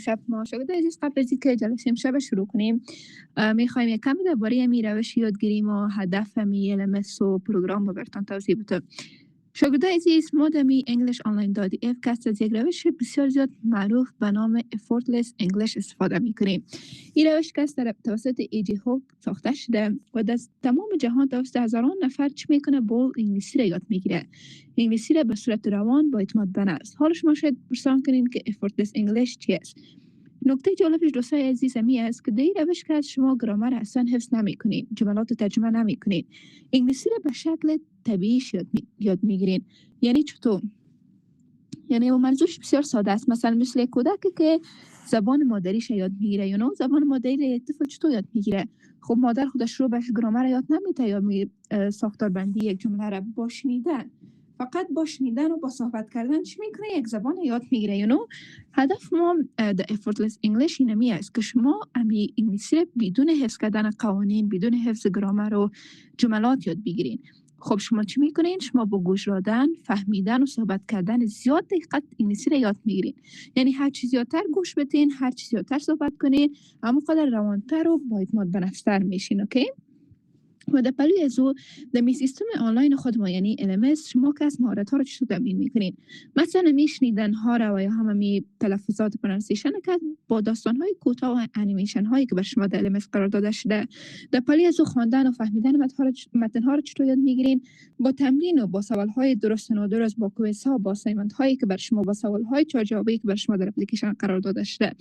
امشب ما شاگرد عزیز قبل از اینکه جلسه امشب شروع کنیم میخوایم یک کم درباره می روش یادگیری و هدف می LMS و پروگرام رو براتون توضیح بدم. شاگرد عزیز ما در می انگلیش آنلاین دادی کست از یک روش بسیار زیاد معروف به نام effortless انگلیش استفاده میکنیم. این روش کست در توسط ایجی هوب ساخته شده و در تمام جهان توسط هزاران نفر چی میکنه با انگلیسی را یاد میگیره. انگلیسی را به صورت روان با اعتماد به نفس. حالا شما شاید پرسان کنین که effortless انگلیش چی است؟ نکته جالبش دوستای عزیز می است که در این روش که شما گرامر اصلا حفظ نمیکنین، جملات ترجمه نمیکنین، انگلیسی را به شکل طبیعی یاد میگیرین. یعنی چطور؟ یعنی منظورش بسیار ساده است. مثلا مثل کودکی که زبان مادریش یاد میگیره، یا زبان مادری یک طفل چطور یاد میگیره؟ خب مادر خودش رو بهش گرامر یاد نمیده یا ساختار بندی یک جمله را با شنیدن، فقط با شنیدن و با صحبت کردن چی میکنه؟ یک زبان یاد میگیره. هدف ما در effortless انگلیش اینمی است که شما انگلیسی بدون حفظ کردن قوانین، بدون حفظ گرامر و جملات یاد بگیرین. خب شما چی میکنین؟ شما با گوش دادن، فهمیدن و صحبت کردن زیاد دقت انگلیسی را یاد میگیرین. یعنی هر چیز زیادتر گوش بدین، هر چیز زیادتر صحبت کنین، اما قدر روانتر و با اعتماد به نفستر میشین. اوکی؟ و در پلوی از او در می سیستم آنلاین خود ما یعنی LMS شما که از مهارت ها رو چطور تمرین میکنین؟ مثلا میشنیدن ها رو و یا همه تلفظات پرونانسیشن که با داستان های کوتاه و انیمیشن هایی که بر شما در LMS قرار داده شده. در پلوی از او خواندن و فهمیدن متن ها رو چطور یاد میگیرین؟ با تمرین و با سوال های درست و نادرست، با کویز ها، با اسایمنت هایی که بر شما، با سوال های چهار جوابی که بر شما در اپلیکیشن قرار داده شده.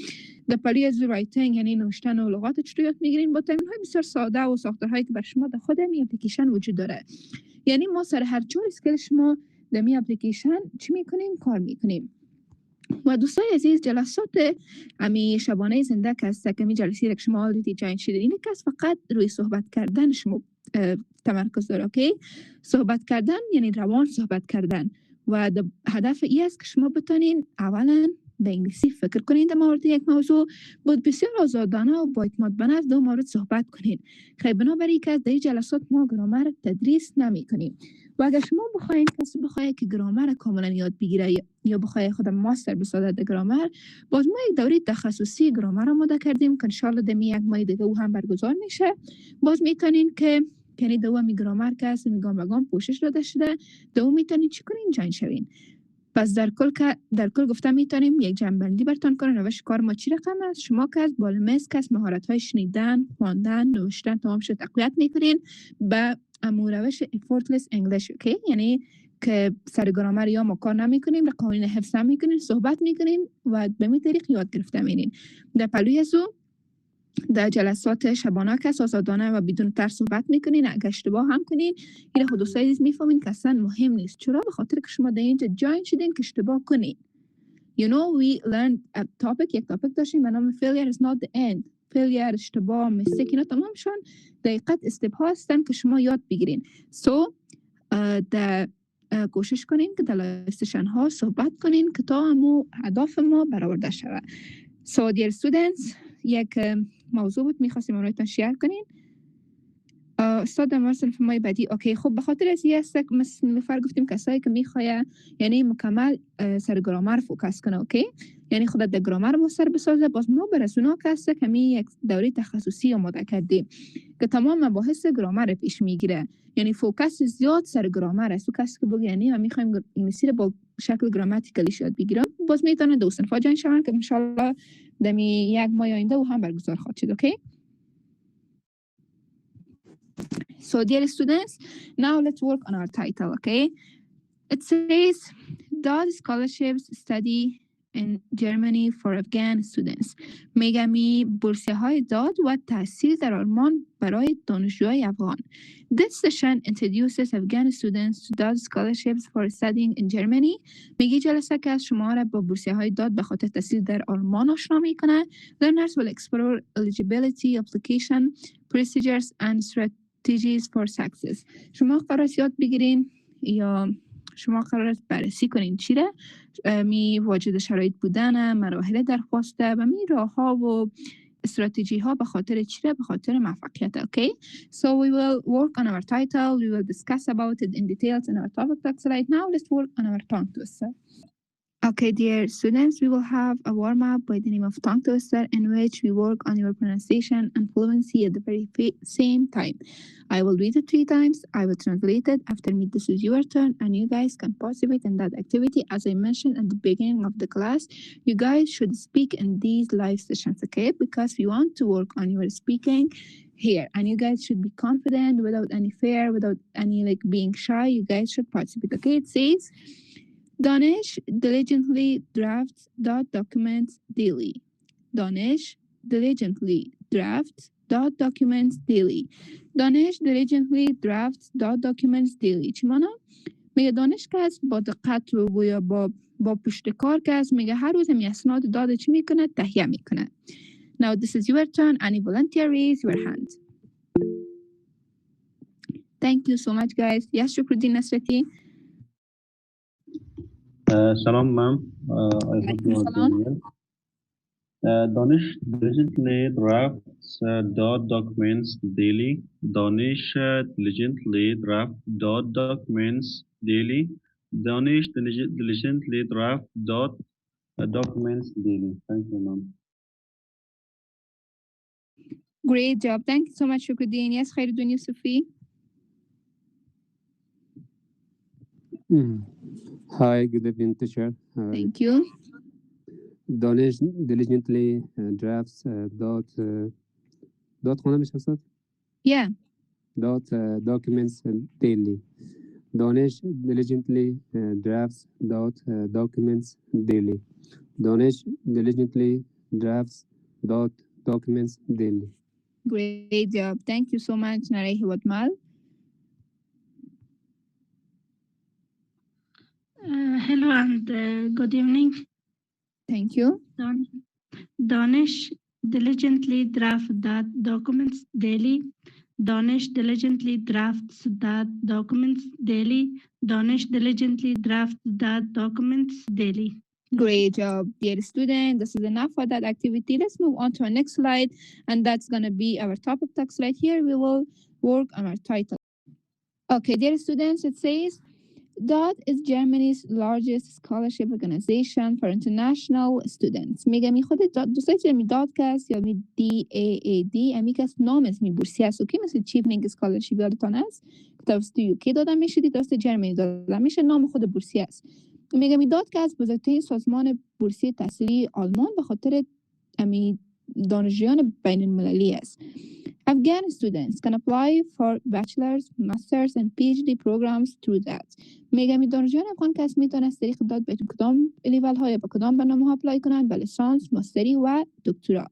در پلوی از رایتینگ یعنی نوشتن و لغات چطور یاد میگیرین؟ با تمرین های بسیار ساده و ساختارهایی که بر شما در خود می اپلیکیشن وجود داره. یعنی ما سر هر چهار اسکیل شما در می اپلیکیشن چی میکنیم؟ کار میکنیم. و دوستای عزیز جلسات امی شبانه زنده که است که می جلسی که شما آلریدی جاین شدید، اینه که فقط روی صحبت کردن شما تمرکز داره. اوکی؟ صحبت کردن یعنی روان صحبت کردن و هدف ای است که شما بتونین اولا به انگلیسی فکر کنین در مورد یک موضوع، بود بسیار آزادانه و با اعتماد به نفس در مورد صحبت کنین. خیلی بنابراین که در این جلسات ما گرامر تدریس نمی کنیم. و اگر شما بخواین کسی بخواید که گرامر کاملا یاد بگیره یا بخواید خود ماستر بسازه در گرامر، باز ما یک دوره تخصصی گرامر آماده کردیم که ان شاء الله در یک ماه دیگه او هم برگزار میشه. باز میتونین که یعنی دوام گرامر که است گام به گام پوشش داده شده، دوم میتونین چی کنین؟ جاین شوین. پس در کل گفتم میتونیم یک جنبندی براتون کنیم. روش کار ما چی رقم است؟ شما که از بالمس که از مهارت های شنیدن، خواندن، نوشتن تمام شد تقویت میکنین به روش effortless انگلیش. اوکی؟ یعنی که سر گرامر یا ما کار نمیکنیم، قوانین حفظ نمیکنیم، صحبت میکنیم و به می طریق یاد گرفته میرین. در پلوی از او در جلسات شبانه که آزادانه و بدون ترس صحبت میکنین. اگه اشتباه هم کنین این خود دوستای عزیز میفهمین که اصلا مهم نیست. چرا؟ به خاطر که شما در اینجا جاین شدین که اشتباه کنین. You know we learned a topic، یک تاپیک داشتیم به نام failure is not the end. failure، اشتباه، mistake، اینا تمامشون دقیقاً استپ ها هستن که شما یاد بگیرین. در کوشش کنین که در استشن ها صحبت کنین که تا همو هدف ما برآورده شود. So dear students، یک موضوع بود میخواستیم اونایتان شیر کنین. استاد در صنف مای بعدی. اوکی، خب به خاطر از این است که مثل نفر گفتیم کسایی که میخواه یعنی مکمل سر گرامر فوکس کنه. اوکی، یعنی خودت در گرامر مستر بسازه. باز ما برسونا کسایی که می یک دوره تخصصی آماده کردیم که تمام مباحث گرامر پیش میگیره. یعنی فوکس زیاد سر گرامر است. تو کسی که بگه یعنی ما میخوایم انگلیسی رو با شکل گراماتیکلی یاد بگیرم، باز میتونه دو صنفا جاین شون که ان شاء الله در یک ماه آینده و هم برگزار خواهد شد. اوکی. So dear students, now let's work on our title, okay? It says DAAD scholarships study in Germany for Afghan students. میگمی بورسیه های داد و تحصیل در آلمان برای دانشجوهای افغان. This session introduces Afghan students to DAAD scholarships for studying in Germany. میگی جلسه که از شما را با بورسیه های داد به خاطر تحصیل در آلمان آشنا میکنه. Learners will explore eligibility, application, procedures and strategies for success. شما قرار یاد بگیرین یا شما قرار بررسی کنین چی را می واجد شرایط بودن، مراحل درخواسته و می راه ها و استراتژی ها به خاطر چی را؟ به خاطر موفقیت. Okay, so we will work on our title, we will discuss about it in details in our topic talks right now. Let's work on our tongue twister. Okay, dear students, we will have a warm-up by the name of tongue twister in which we work on your pronunciation and fluency at the very same time. I will read it 3 times, I will translate it. After me, this is your turn, and you guys can participate in that activity. As I mentioned at the beginning of the class, you guys should speak in these live sessions, okay? Because we want to work on your speaking here, and you guys should be confident without any fear, without any being shy. You guys should participate, okay? It says, Danish diligently drafts documents daily. Danish diligently drafts documents daily. Danish diligently drafts documents daily. چی مانا؟ میگه دانش کس با دقت و گویا با پشتکار کس میگه هر روز می اسناد داد چی میکنه؟ تهیه میکنه. Now this is your turn. Any volunteer raise your hand. Thank you so much guys. Yes, شکرالدین نصرتی. Salam, ma'am. I hope you are doing well. Danish diligently drafts documents daily. Danish diligently drafts documents daily. Danish diligently drafts documents daily. Thank you, ma'am. Great job. Thank you so much, Shukruddin. Yes, Khairuddin Yusufi. Hi, good evening, teacher. Thank you. Danish diligently drafts Yeah. documents daily. Danish diligently drafts documents daily. Danish diligently drafts documents daily. Great job. Thank you so much, Narehi Watmal. Hello and good evening. Thank you. Danish diligently drafts documents daily. Danish diligently drafts documents daily. Danish diligently drafts documents daily. Great job, dear student. This is enough for that activity. Let's move on to our next slide, and that's going to be our topic text right here. We will work on our title. Okay, dear students, it says, DAAD is Germany's largest scholarship organization for international students. میگه می خود دوستایی که می DAAD کس یا می DAAD امی کس نام اسمی بورسی هست و که مثل چیفنینگ اسکالرشیپ یادتان است که توسط یوکی دادن میشه توسط جرمنی دادن میشه نام خود بورسی است. میگه می DAAD کس بزرگترین سازمان بورسی تحصیلی آلمان به خاطر امی دانشجویان بین المللی است. Afghan students can apply for bachelor's, master's and PhD programs through that. میگه می دانشجویان افغان کس میتونه از طریق داد به کدام لیول های با کدام برنامه ها اپلای کنند به لیسانس، ماستری و دکترا.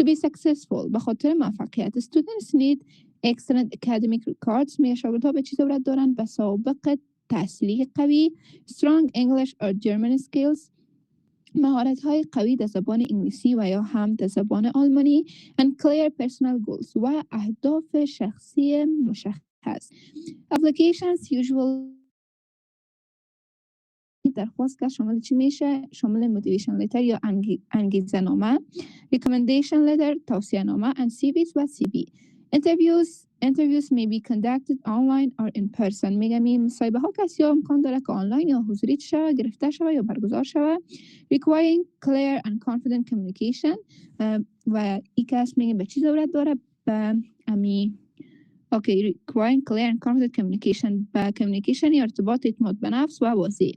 To be successful به خاطر موفقیت students need excellent academic records. میگه شاگردها به چی ضرورت دارند؟ به سابقه تحصیلی قوی، strong English or German skills، مهارت‌های قوی در زبان انگلیسی و یا هم در زبان آلمانی and clear personal goals و اهداف شخصی مشخص. Applications usually درخواست که شامل چی میشه؟ شامل motivation letter یا انگیزه نامه، recommendation letter توصیه نامه and CVs و CV. Interviews may be conducted online or in person. میگم این مصاحبه ها کسی ها امکان داره که آنلاین یا حضوری شوه، گرفته شوه یا برگزار شوه. Requiring clear and confident communication و این کس میگه به چی ضرورت داره؟ به requiring clear and confident communication به communication یا ارتباط اعتماد به نفس و واضح.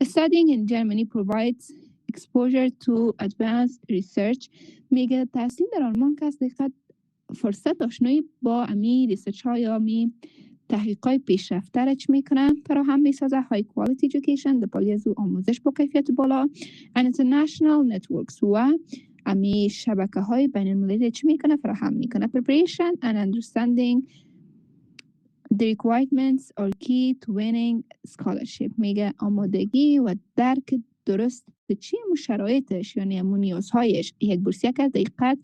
Studying in Germany provides exposure to advanced research. میگه تحصیل در آلمان کس دقیقاً فرصت آشنایی با امی ریسرچ ها یا امی تحقیق های پیشرفته را چی میکنن فراهم میسازه. های quality education در پالیز و آموزش با کیفیت بالا and international networks و امی شبکه های بین المللی چی میکنه فراهم میکنه. Preparation and understanding the requirements are key to winning scholarship. میگه آمادگی و درک درست چی شرایطش یعنی همون نیازهایش یک بورسیه که دقیقاً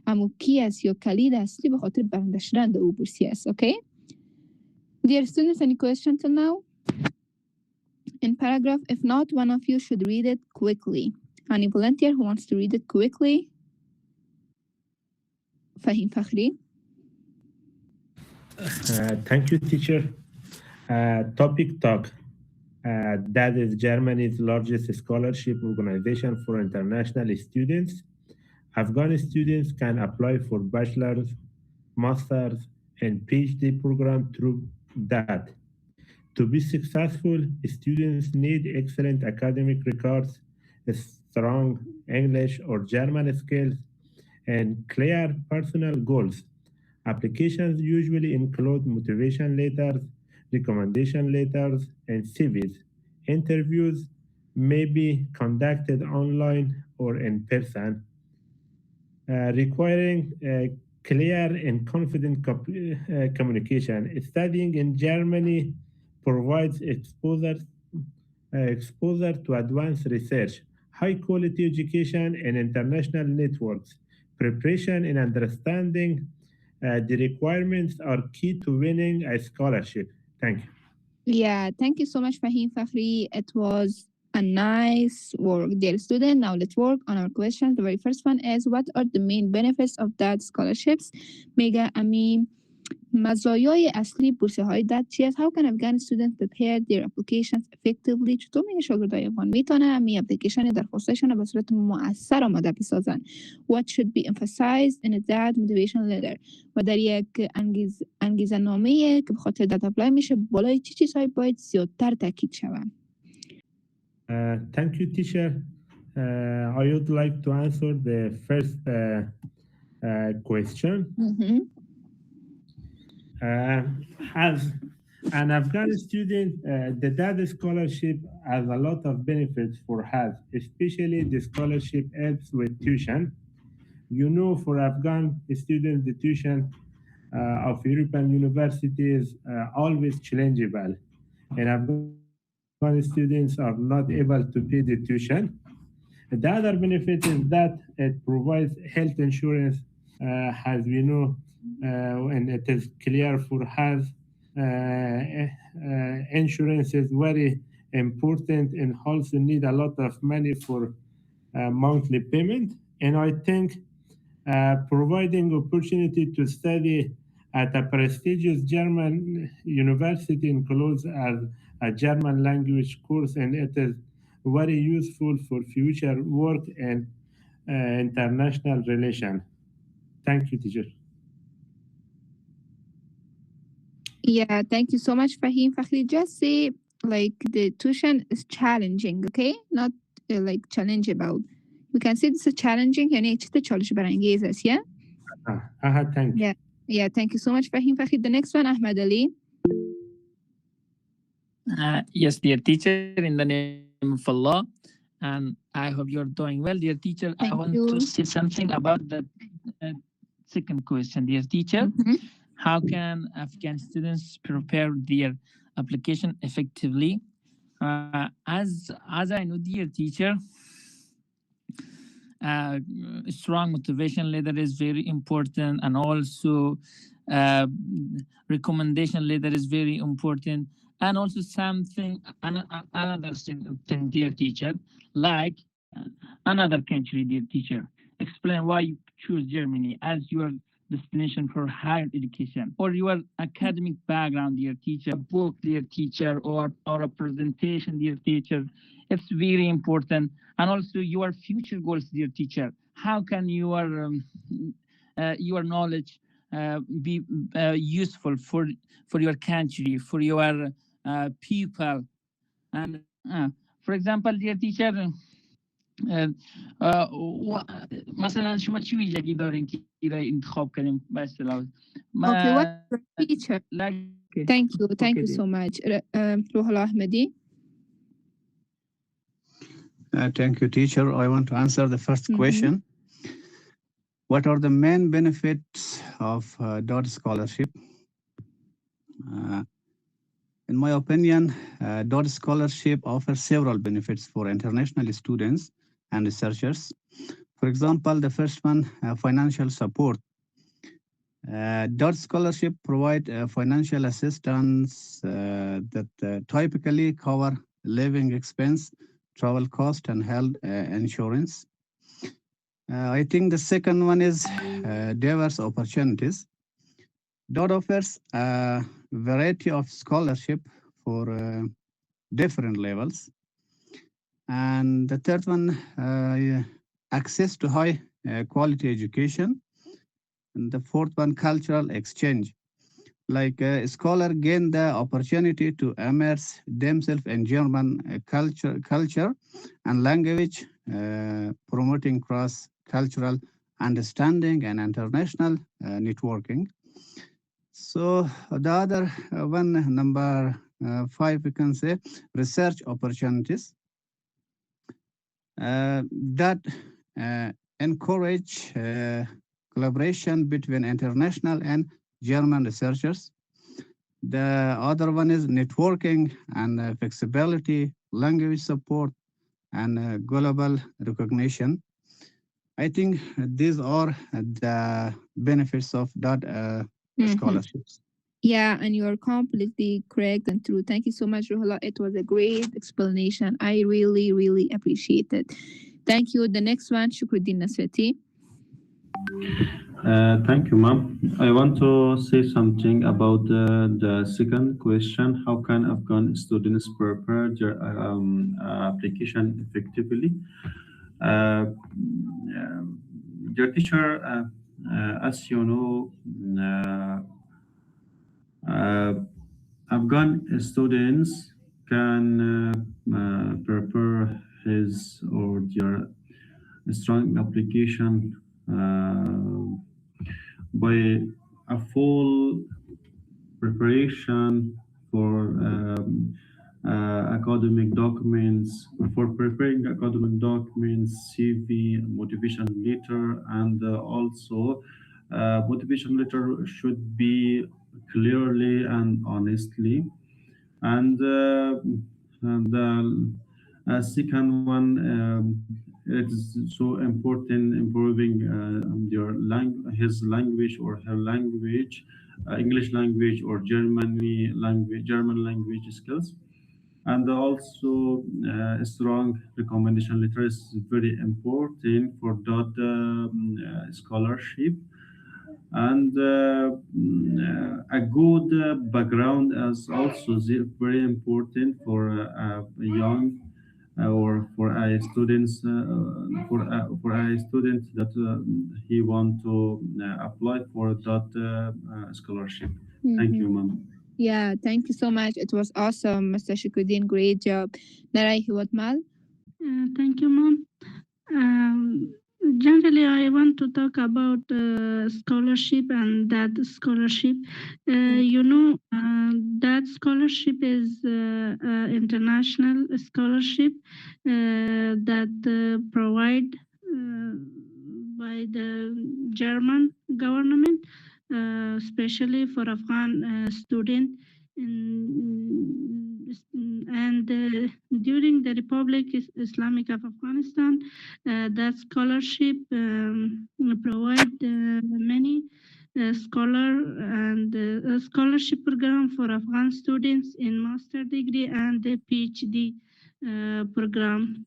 همون کی است یا کلید اصلی به خاطر برنده شدن در او بورسیه است. Okay? Dear students, any question till now? In paragraph, if not, one of you should read it quickly. Any volunteer who wants to read it quickly? Fahim Fakhri. Thank you, teacher. Topic talk. DAAD is Germany's largest scholarship organization for international students. Afghan students can apply for bachelor's, master's, and PhD program through DAAD. To be successful, students need excellent academic records, strong English or German skills, and clear personal goals. Applications usually include motivation letters, recommendation letters, and CVs. Interviews may be conducted online or in person, requiring clear and confident communication. Studying in Germany provides exposure to advanced research, high quality education, and international networks. Preparation and understanding the requirements are key to winning a scholarship. Thank you. Yeah, thank you so much, Fahim Fakhri. It was a nice work, dear student. Now let's work on our questions. The very first one is, what are the main benefits of DAAD scholarships? Mega Ami مزایای اصلی بورس های داد چی است؟ How can Afghan students prepare their applications effectively؟ چطور میگه شاگردای افغان میتونن می اپلیکیشن درخواستشون به صورت مؤثر آماده بسازن؟ What should be emphasized in a DAAD motivation letter؟ و در یک انگیزه نامه که به خاطر داد اپلای میشه بالای چی چیزهای باید زیادتر تاکید شوند؟ Thank you, teacher. I would like to answer the first question. As an Afghan student, the DAAD scholarship has a lot of benefits for us, especially the scholarship helps with tuition. You know, for Afghan students, the tuition of European universities always changeable, and Afghan students are not able to pay the tuition. The other benefit is that it provides health insurance, as we know, and it is clear for us. Insurance is very important and also need a lot of money for monthly payment. And I think providing opportunity to study at a prestigious German university includes a German language course, and it is very useful for future work and international relations. Thank you, teacher. Yeah, thank you so much, Fahim Fakhri. Just say, like, the tuition is challenging, okay? Not like challengeable. We can say this is challenging, يعني چیز چالش برانگیز است, yeah? Thank you. Yeah, thank you so much, Fahim Fakhri. The next one, Ahmed Ali. Yes, dear teacher, in the name of Allah, and I hope you're doing well, dear teacher. I want to say something about the second question, dear teacher. How can Afghan students prepare their application effectively? As I know, dear teacher, strong motivation letter is very important, and also recommendation letter is very important, and also another thing, dear teacher, like another country, dear teacher. Explain why you choose Germany as your destination for higher education, or your academic background, dear teacher, book, dear teacher, or a presentation, dear teacher. It's very important. And also your future goals, dear teacher. How can your knowledge be useful for your country, for your people? And for example, dear teacher, مثلا شما چی ویژگی دارین که را انتخاب کنیم به اصطلاح؟ Okay, what teacher? Thank you so much. Ruhul Ahmadi. Thank you, teacher. I want to answer the first question. What are the main benefits of DAAD scholarship? In my opinion, DAAD scholarship offers several benefits for international students and researchers. For example, the first one, financial support. DAAD scholarship provide financial assistance that typically cover living expense, travel cost, and health insurance. I think the second one is diverse opportunities. DAAD offers a variety of scholarship for different levels. And the third one, access to high quality education. And the fourth one, cultural exchange. Like a scholar gain the opportunity to immerse themselves in German culture and language, promoting cross-cultural understanding and international networking. So the other one, number 5, we can say research opportunities that encourage collaboration between international and German researchers. The other one is networking and flexibility, language support, and global recognition. I think these are the benefits of that scholarships. Yeah, and you are completely correct and true. Thank you so much, Ruhullah. It was a great explanation. I really, really appreciate it. Thank you. The next one, Shukruddin Nasrati. Thank you, ma'am. I want to say something about the second question. How can Afghan students prepare their application effectively? Your teacher, as you know, Afghan students can prepare his or their strong application by a full preparation for academic documents, for preparing academic documents, CV, motivation letter, and also motivation letter should be clearly and honestly. And the second one, it's so important improving his language or her language, English language or German language skills. And also a strong recommendation letter is very important for that scholarship. And a good background is also very important for a young or for a students for a student that he want to apply for that scholarship. Thank you, ma'am. Yeah, thank you so much. It was awesome, Mr. Shukruddin. Great job. Narai Hiwatmal. Thank you, Mom. Generally, I want to talk about scholarship and that scholarship. That scholarship is international scholarship that provide by the German government, especially for Afghan student. And during the Republic Islamic of Afghanistan, that scholarship provide many scholar and scholarship program for Afghan students in master degree and the PhD program.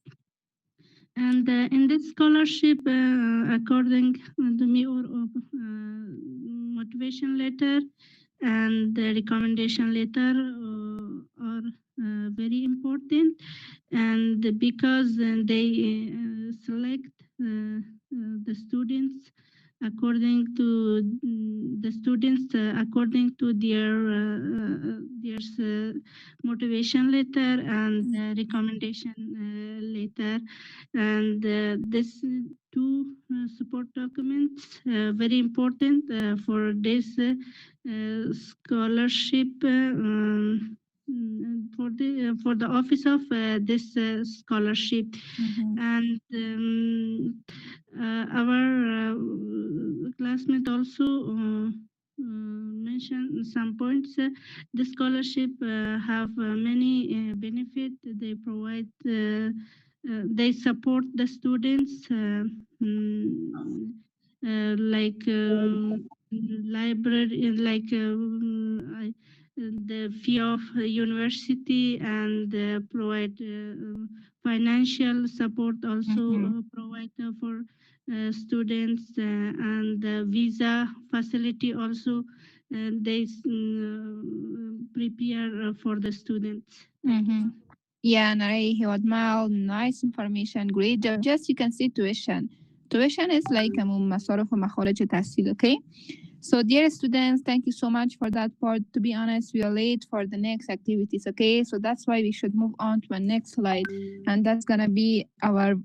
And in this scholarship, according to me, or motivation letter and the recommendation letter are very important, and because they select the students according to their motivation letter and recommendation letter, and this two support documents very important for this scholarship for the office of this scholarship. And our classmate also mentioned some points. The scholarship have many benefits. They provide they support the students like library, like the fee of university, and provide financial support also provide for students, and the visa facility also they prepare for the students. Yeah, Nare, Hiwadmal, nice information, great job. Just you can see tuition. Tuition is like masaruf wa makharaj tahsil, okay? So dear students, thank you so much for that part. To be honest, we are late for the next activities, okay? So that's why we should move on to the next slide. And that's gonna be our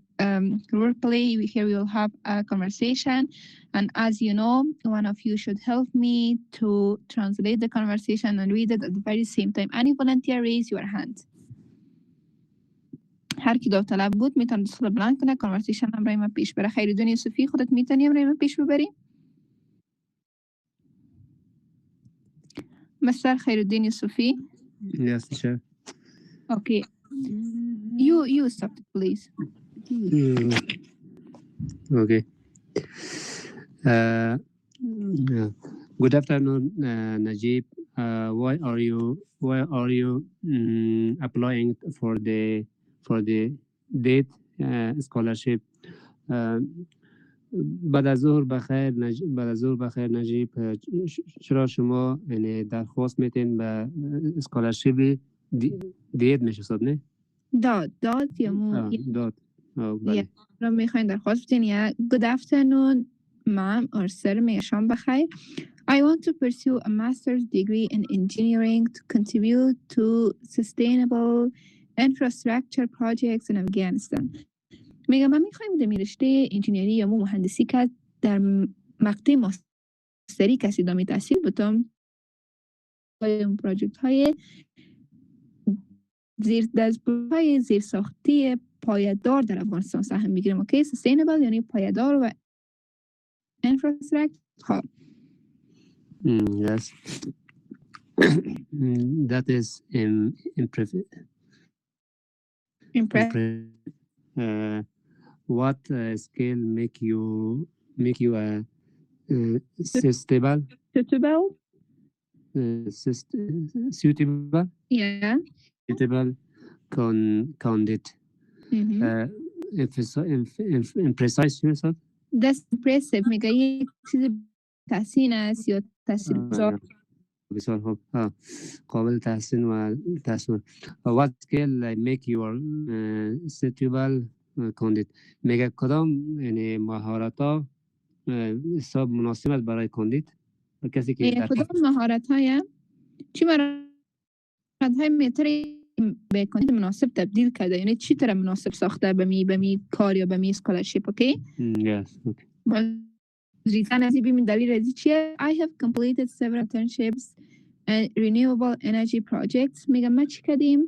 role play. Here we will have a conversation. And as you know, one of you should help me to translate the conversation and read it at the very same time. Any volunteer, raise your hand. هر کی داوطلب بود میتونه دستور بلند کنه کانورسیشن هم برای ما پیش بره. خیریدون یوسفی خودت میتونی برای ما پیش ببری؟ مستر خیریدون یوسفی؟ Yes, teacher. Okay. You start please. Okay. Yeah. Good afternoon, Najib. Why are you applying for the DAAD scholarship? بعد از ظهر بخیر نجیب. چرا شما یعنی درخواست میتین به اسکالرشیپ DAAD میشه صد نه؟ داد یا مو داد. بله. رو میخواین درخواست بدین یا good afternoon ma'am or sir میشان بخیر. I want to pursue a master's degree in engineering to contribute to sustainable infrastructure projects in Afghanistan. میگم من میخوایم در رشته انجینری یا مهندسی که در مقطع ماستری کسی دامی تحصیل بتم پروژکت های زیر ساختی پایدار در افغانستان سهم میگیریم. اوکی sustainable یعنی پایدار و infrastructure. Yes. That is impressive. What skill make you suitable? Suitable? Yeah. Suitable candidate. Imprecise yourself? That's impressive. میگه یک چیز تحسین است یا تاثیرگذار. بسیار خوب. قابل تحسین و تحسین. What skill make you suitable candidate? میگه کدام یعنی مهارت‌ها حساب مناسب است برای کاندید؟ کسی که کدام مهارت‌های چی مهارت‌های میتونه به کاندید مناسب تبدیل کرده؟ یعنی چی طرح مناسب ساخته به می کار یا به می اسکالرشیپ؟ اوکی؟ Yes. Okay. ریزن از این دلیل رزی چیه؟ I have completed several internships and renewable energy projects. میگم ما چی کردیم؟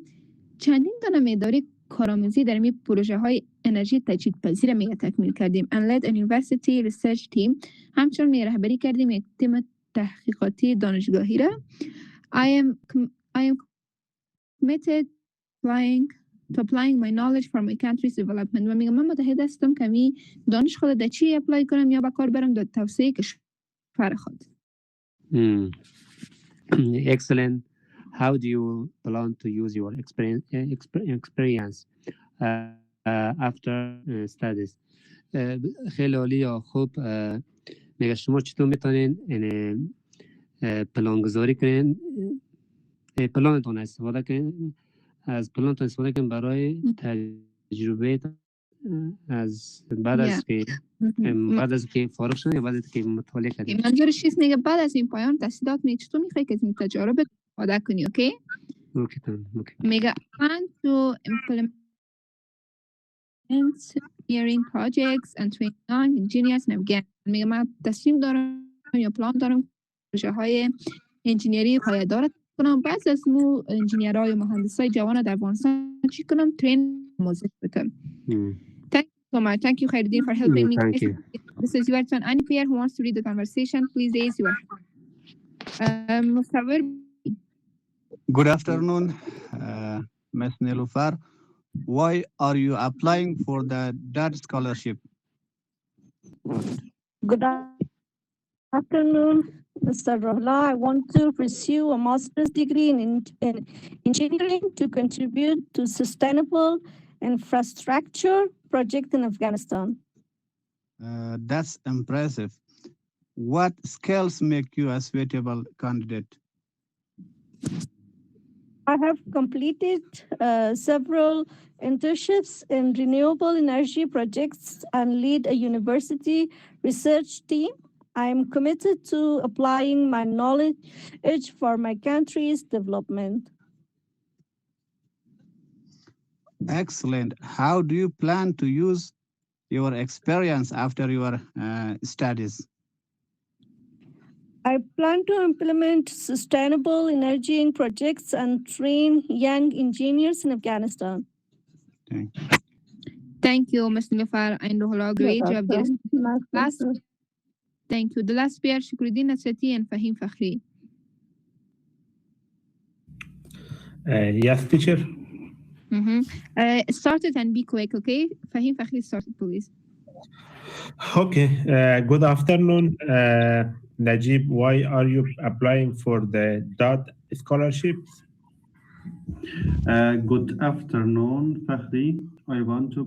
چندین دانه میداری کارآموزی در می پروژه های انرژی تجدیدپذیر میگه تکمیل کردیم. And led a university research team. همچنین می رهبری کردیم یک تیم تحقیقاتی دانشگاهی را. I am committed to applying my knowledge for my country's development. و میگم من متحد هستم که می دانش خود در چی اپلای کنم یا با کار برم در توسعه کشور خود. Excellent. How do you plan to use your experience after studies? خیلی عالی یا خوب. میگه شما چطور میتونین پلانگذاری کنین پلانتون استفاده کنین از پلانتون استفاده کنین برای تجربه از بعد از که فارغ شدین یا بعد از که مطالعه کردین. منظورش چیست؟ میگه بعد از این پایان تحصیلات چطور میخوای که از این تجارب استفاده کنی؟ اوکی؟ اوکی تمام. میگه plan to implement engineering projects and train young engineers in Afghanistan. میگه من تصمیم دارم یا پلان دارم پروژه های انجینری پایدار کنم. بعض از مو انجینیرهای و مهندسای جوان در افغانستان چی کنم؟ ترین موظف بکنم. Thank you so much. Thank you Khairuddin for helping me. Thank you. This is your turn. Any player who wants to read the conversation, please raise your hand. Mustawir. Good afternoon, Ms. Nilufar. Why are you applying for the DAAD scholarship? Good afternoon, Mr. Rohla. I want to pursue a master's degree in engineering to contribute to sustainable infrastructure project in Afghanistan. That's impressive. What skills make you a suitable candidate? I have completed several internships in renewable energy projects and lead a university research team. I am committed to applying my knowledge for my country's development. Excellent. How do you plan to use your experience after your studies? I plan to implement sustainable energy projects and train young engineers in Afghanistan. Thank you, Ms. Nilufar and Ruhullah. Great job. Thank you. The last pair, Shukruddin Nasrati and Fahim Fakhri. Yes, teacher. Start it and be quick, okay? Fahim Fakhri, start it, please. Okay. Good afternoon, Najib. Why are you applying for the DAAD scholarships? Good afternoon, Fakhri. I want to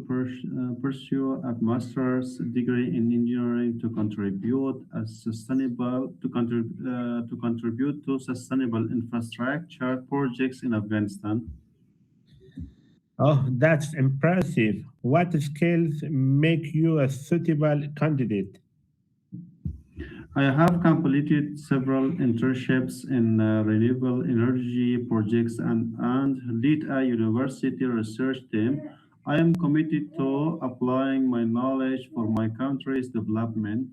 pursue a master's degree in engineering to contribute to sustainable infrastructure projects in Afghanistan. Oh, that's impressive. What skills make you a suitable candidate? I have completed several internships in renewable energy projects and lead a university research team. I am committed to applying my knowledge for my country's development.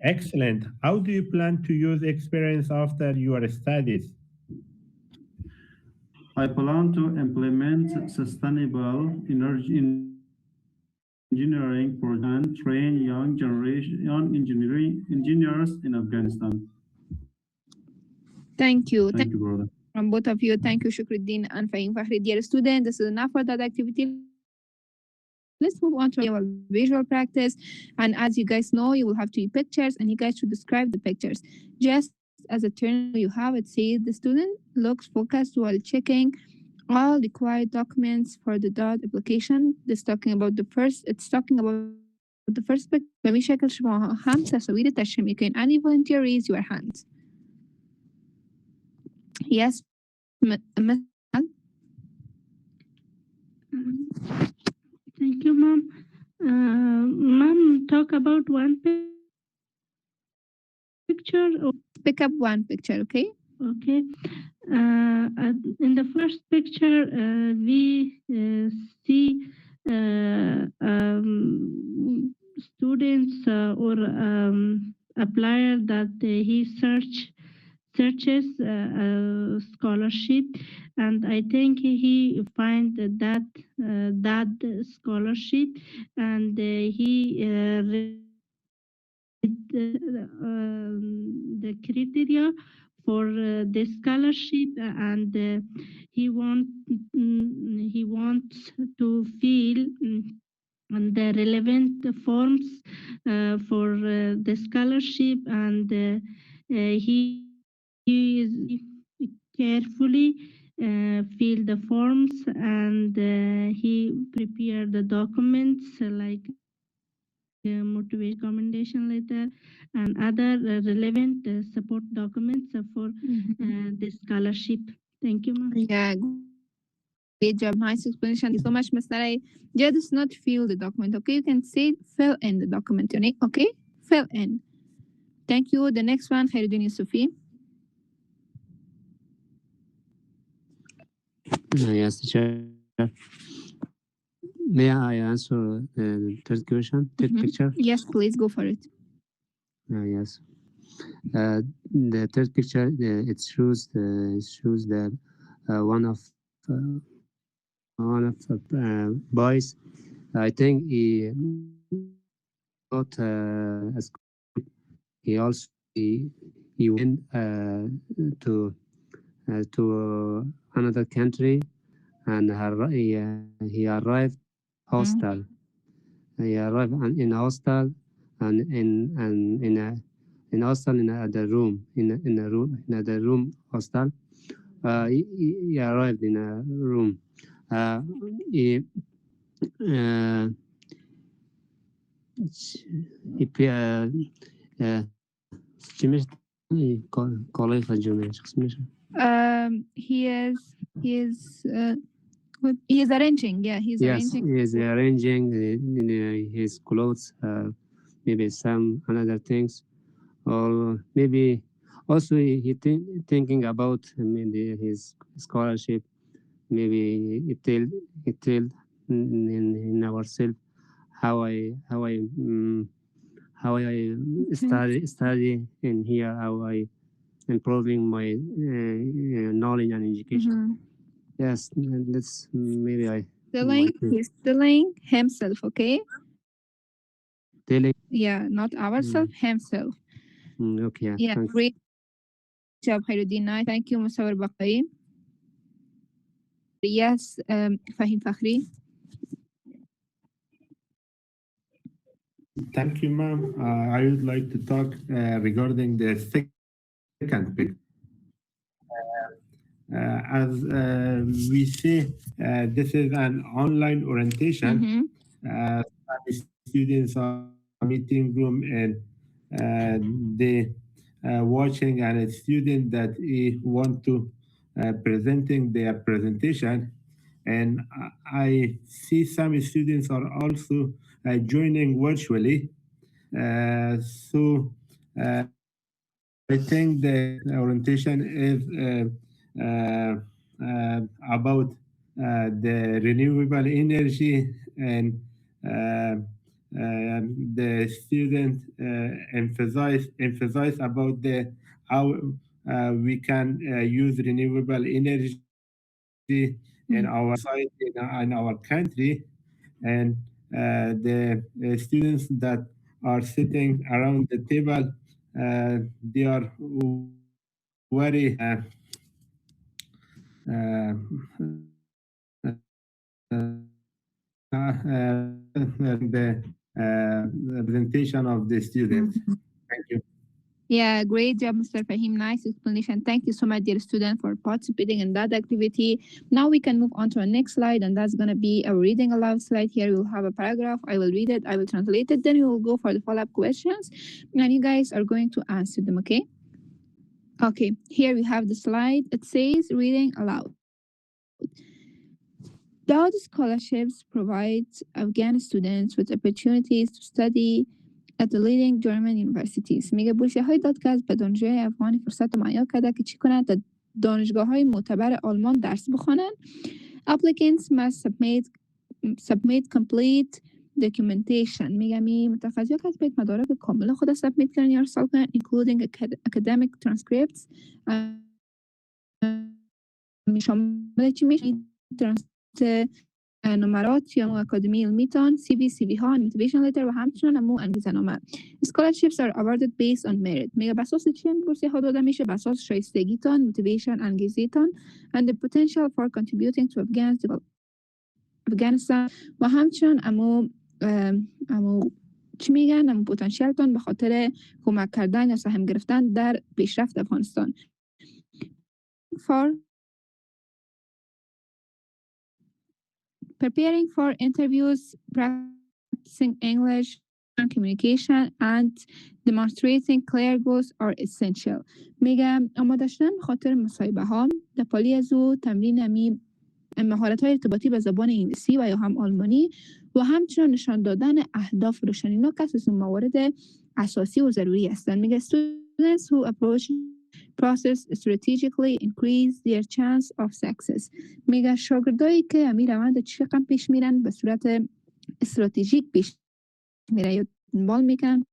Excellent. How do you plan to use experience after your studies? I plan to implement sustainable energy engineering projects and train young engineers in Afghanistan. Thank you. Thank you, brother. From both of you, thank you, Shukruddin and Fahim Fakhri. Dear students, this is enough for that activity. Let's move on to our visual practice. And as you guys know, you will have 2 pictures and you guys should describe the pictures. Just as a turn you have it, say the student looks focused while checking all required documents for the DAAD application. It's talking about the first picture. بشكل شما هم تصاویر تشریح میکنین. Any volunteer, raise your hands. Yes, Thank you, ma'am. Ma'am, talk about one picture. Or pick up one picture, okay? Okay. In the first picture, we see students or applier that he searches a scholarship, and I think he find that scholarship, and he read the criteria for the scholarship, and he wants to fill the relevant forms for the scholarship, and he is carefully fill the forms, and he prepare the documents like motivation recommendation letter and other relevant support documents for the scholarship. Thank you, ma'am. Yeah, great job. Nice explanation. Thank you so much, Mr. A. Just not fill the document, okay? You can say fill in the document, okay? Fill in. Thank you. The next one, Khairuddin Yusufi. Yes, teacher. May I answer the third question, third picture? Yes, please go for it. Yes. The third picture, it shows that one of boys. I think he got a school. He also he went to another country, and he arrived hostel. He arrived in hostel, and in hostel in the room hostel. He arrived in a room. He He is arranging. Yeah, he's Yes, arranging. he is arranging his clothes, maybe some another things, or maybe also he thinking about maybe his scholarship. Maybe it tell in ourselves how I study in here, how I improving my knowledge and education. Yes, that's maybe I He's telling himself, okay? telling. Yeah, not ourselves, himself. Okay, Yeah, thanks. great job, Khairuddin. Thank you, Musawar Baqai. Yes, Fahim Fakhri. Thank you, ma'am. I would like to talk regarding the second pick. As we see, this is an online orientation. Students are meeting room and they watching, and a student that want to presenting their presentation. And I see some students are also joining virtually. So I think the orientation is about the renewable energy, and the student emphasize about the how we can use renewable energy in our society and our country. And the students that are sitting around the table, they are very the presentation of the students. Thank you. Yeah, great job, Mr. Fahim. Nice explanation. Thank you so much, dear student, for participating in that activity. Now we can move on to our next slide, and that's going to be a reading aloud slide. Here we'll have a paragraph. I will read it. I will translate it. Then we will go for the follow-up questions, and you guys are going to answer them, okay? Okay, here we have the slide. It says reading aloud. DAAD scholarships provide Afghan students with opportunities to study at the leading German universities. میگه بورسیه‌های دادگاه به دانشجوی افغانی فرصت مهیا کرده که چی کنند در دانشگاه‌های معتبر آلمان درس بخوانند. Applicants must submit complete documentation. میگه متقاضی‌ها که باید مدارک کامل خود سابمیت کنن یا ارسال کنن including academic transcripts. شامل چی میشه؟ نمرات یا اکادمی علمیتان، CV ها، motivation letter و همچنین انگیزه نامه. Scholarships are awarded based on merit. میگه بر اساس چی بورسیه ها داده میشه؟ بر اساس شایستگیتان، motivation، انگیزیتان and the potential for contributing to Afghanistan و همچنین چی میگن؟ پتانسیلتان به خاطر کمک کردن یا سهم گرفتن در پیشرفت افغانستان. Preparing for interviews, practicing English communication and demonstrating clear goals are essential. میگه آماده شدن به خاطر مصاحبه ها در پالی از او تمرین مهارت های ارتباطی به زبان انگلیسی و یا هم آلمانی و همچنین نشان دادن اهداف روشن. اینا که از موارد اساسی و ضروری هستند. میگه students who approach process strategically increase their chance of success. میگه شاگردایی که امیر روند چقدر پیش میرن به صورت استراتژیک پیش میرن یا دنبال میکنن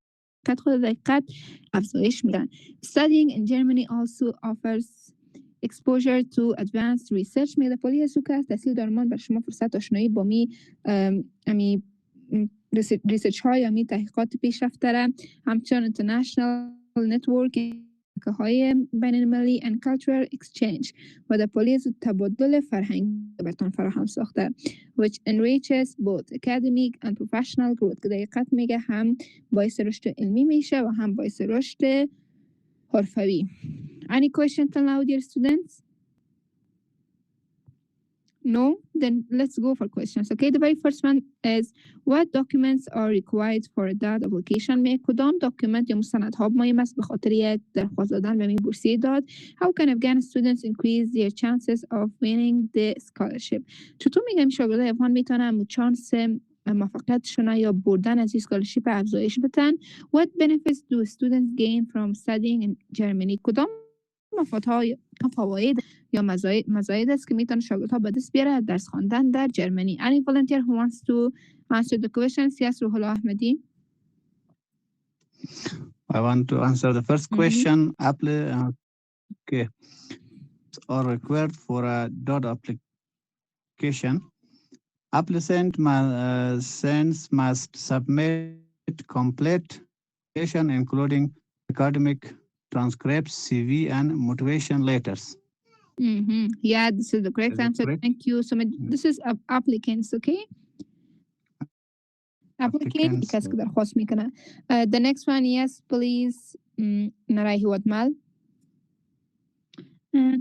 قد خود دقیقت افزایش میدن. Studying in Germany also offers exposure to advanced research. میگه پولی از که تحصیل در آلمان بر شما فرصت آشنایی با ریسرچ های تحقیقات پیشرفته داره. همچنین international networking های بین‌المللی and cultural exchange و در پالی از تبادل فرهنگی براتون فراهم ساخته which enriches both academic and professional growth که دقیقاً میگه هم باعث رشد علمی میشه و هم باعث رشد حرفوی. Any question till now, dear students? No? Then let's go for questions. Okay, the very first one is what documents are required for a DAAD application? می کدام داکیومنت یا مستندها مهم است به خاطر یک درخواست دادن به بورسیه داد؟ How can Afghan students increase their chances of winning the scholarship? چطور میگم شاگردای افغان میتونن چانس موفقیتشون یا بردن از این اسکالرشیپ افزایش بدن؟ What benefits do students gain from studying in Germany? کدام فواید یا مزاید است که میتونه شاگردها به دست بیاره درس خواندن در جرمنی. Any volunteer who wants to answer the questions? Yes, روح الله احمدی. I want to answer the first question. Okay. Are required for a DAAD application. Applicant must submit complete application including academic transcripts, CV, and motivation letters. Yeah, this is the correct answer. Correct? Thank you so much. This is applicants, okay? Applicant کسی که درخواست میکنه. The next one, yes, please. نرای هوادمال.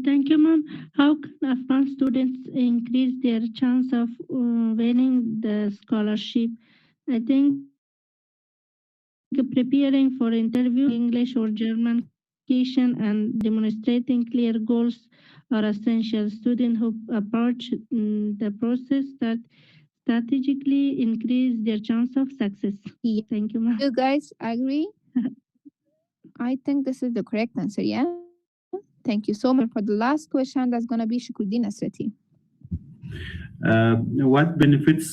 Thank you, ma'am. How can Afghan students increase their chance of winning the scholarship? I think preparing for interview, English or German communication, and demonstrating clear goals are essential. Students who approach the process that strategically increase their chance of success. Yeah. Thank you, ma'am. You guys agree? I think this is the correct answer, yeah? Thank you so much. For the last question, that's going to be Shukruddin Asrati. What benefits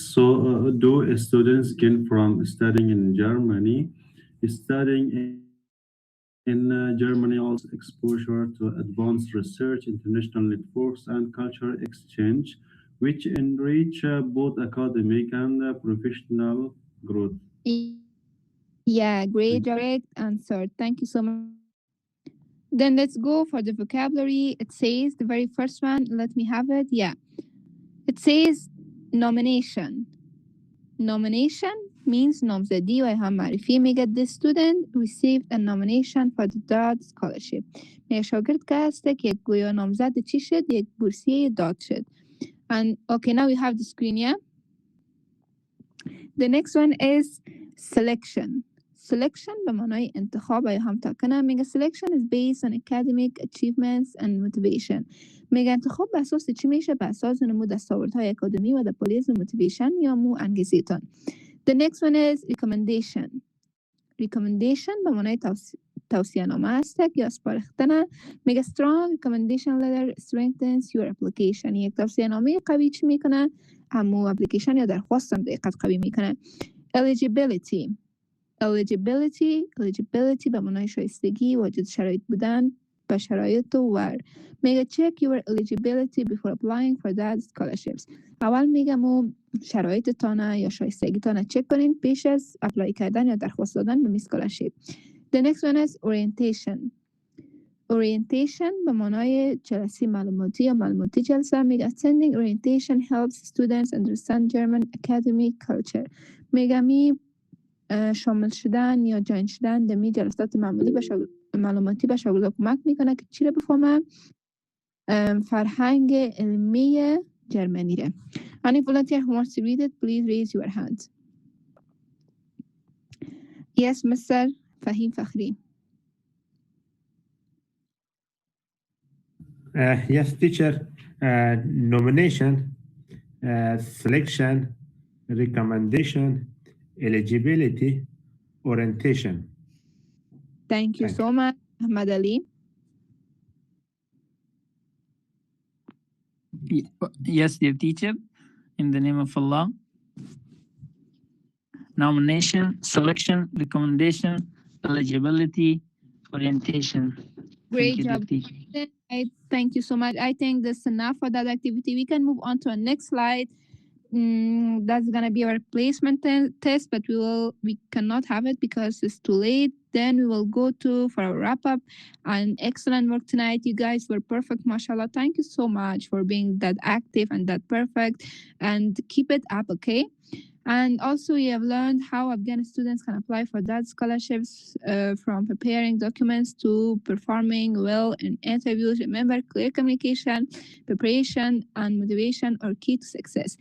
do students gain from studying in Germany? Studying in Germany also exposure to advanced research, international networks, and cultural exchange, which enrich both academic and professional growth. Yeah, great, direct answer. Thank you so much. Then let's go for the vocabulary. It says the very first one. Let me have it. Yeah. It says nomination. Nomination means نامزدی و هم معرفی. میگه the student received a nomination for the DAAD scholarship. میگه شاگرد که هسته که گویا نامزد چی شد؟ یک بورسیه داد شد. And okay, now we have the screen, yeah? The next one is selection. Selection به معنای انتخاب یا هم تاکنه. میگه selection is based on academic achievements and motivation. میگه انتخاب به اساس چی میشه؟ به اساس نمو دستاوردهای اکادمی و د پلیز موتیویشن یا مو انگیزیتون. The next one is recommendation. Recommendation به معنای توصیه نامه است یا سپارښتنه. میگه strong recommendation letter strengthens your application. یک توصیه نامه قوی چی میکنه؟ همو اپلیکیشن یا درخواست هم دقیقت قوی میکنه. Eligibility. Eligibility به معنای شایستگی، واجد شرایط بودن به شرایط ور. میگه check your eligibility before applying for DAAD scholarships. اول میگه مو شرایط تانه یا شایستگی تانه چک کنین پیش از اپلای کردن یا درخواست دادن به scholarship. The next one is orientation. Orientation به معنای جلسه معلوماتی یا معلوماتی جلسه. میگه attending orientation helps students understand German academic culture. میگه می شامل شدن یا جوین شدن در می جلسات معلوماتی به شاگردها کمک میکنه که چی رو بفهمه؟ فرهنگ علمی جرمنی رو. Any volunteer who wants to read it, please raise your hand. Yes, Mr. Fahim Fakhri. Yes, teacher. Nomination, selection, recommendation, eligibility, orientation. Thank you so much, Ahmad Ali. Yes, dear teacher. In the name of Allah. Nomination, selection, recommendation, eligibility, orientation. Great Thank you, job. dear teacher. Thank you so much. I think that's enough for that activity. We can move on to our next slide. That's gonna be our placement test, but we cannot have it because it's too late. Then we will go for a wrap up. And excellent work tonight. You guys were perfect, mashallah. Thank you so much for being that active and that perfect. And keep it up, okay? And also we have learned how Afghan students can apply for DAAD scholarships from preparing documents to performing well in interviews. Remember, clear communication, preparation, and motivation are key to success.